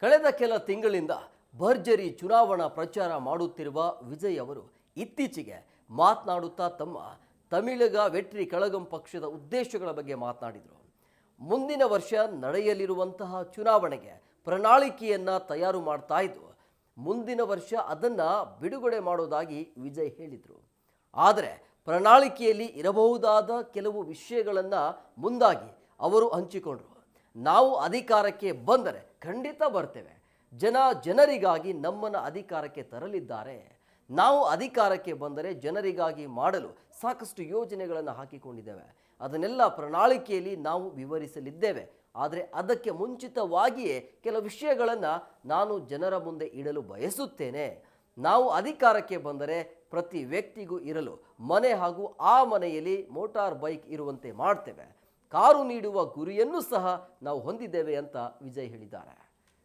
ಕಳೆದ ಕೆಲ ತಿಂಗಳಿಂದ ಭರ್ಜರಿ ಚುನಾವಣಾ ಪ್ರಚಾರ ಮಾಡುತ್ತಿರುವ ವಿಜಯ್ ಅವರು ಇತ್ತೀಚೆಗೆ ಮಾತನಾಡುತ್ತಾ ತಮ್ಮ ತಮಿಳಗ ವೆಟ್ರಿ ಕಳಗಂ ಪಕ್ಷದ ಉದ್ದೇಶಗಳ ಬಗ್ಗೆ ಮಾತನಾಡಿದರು. ಮುಂದಿನ ವರ್ಷ ನಡೆಯಲಿರುವಂತಹ ಚುನಾವಣೆಗೆ ಪ್ರಣಾಳಿಕೆಯನ್ನು ತಯಾರು ಮಾಡ್ತಾ ಇದ್ದು ಮುಂದಿನ ವರ್ಷ ಅದನ್ನು ಬಿಡುಗಡೆ ಮಾಡೋದಾಗಿ ವಿಜಯ್ ಹೇಳಿದರು. ಆದರೆ ಪ್ರಣಾಳಿಕೆಯಲ್ಲಿ ಇರಬಹುದಾದ ಕೆಲವು ವಿಷಯಗಳನ್ನು ಮುಂದಾಗಿ ಅವರು ಹಂಚಿಕೊಂಡರು. ನಾವು ಅಧಿಕಾರಕ್ಕೆ ಬಂದರೆ ಖಂಡಿತ ಬರ್ತೇವೆ. ಜನರಿಗಾಗಿ ನಮ್ಮನ್ನು ಅಧಿಕಾರಕ್ಕೆ ತರಲಿದ್ದಾರೆ. ನಾವು ಅಧಿಕಾರಕ್ಕೆ ಬಂದರೆ ಜನರಿಗಾಗಿ ಮಾಡಲು ಸಾಕಷ್ಟು ಯೋಜನೆಗಳನ್ನು ಹಾಕಿಕೊಂಡಿದ್ದೇವೆ. ಅದನ್ನೆಲ್ಲ ಪ್ರಣಾಳಿಕೆಯಲ್ಲಿ ನಾವು ವಿವರಿಸಲಿದ್ದೇವೆ. ಆದರೆ ಅದಕ್ಕೆ ಮುಂಚಿತವಾಗಿಯೇ ಕೆಲವು ವಿಷಯಗಳನ್ನು ನಾನು ಜನರ ಮುಂದೆ ಇಡಲು ಬಯಸುತ್ತೇನೆ. ನಾವು ಅಧಿಕಾರಕ್ಕೆ ಬಂದರೆ ಪ್ರತಿ ವ್ಯಕ್ತಿಗೂ ಇರಲು ಮನೆ ಹಾಗೂ ಆ ಮನೆಯಲ್ಲಿ ಮೋಟಾರ್ ಬೈಕ್ ಇರುವಂತೆ ಮಾಡ್ತೇವೆ. ಕಾರು ನೀಡುವ ಗುರಿಯನ್ನು ಸಹ ನಾವು ಹೊಂದಿದ್ದೇವೆ ಅಂತ ವಿಜಯ್ ಹೇಳಿದ್ದಾರೆ.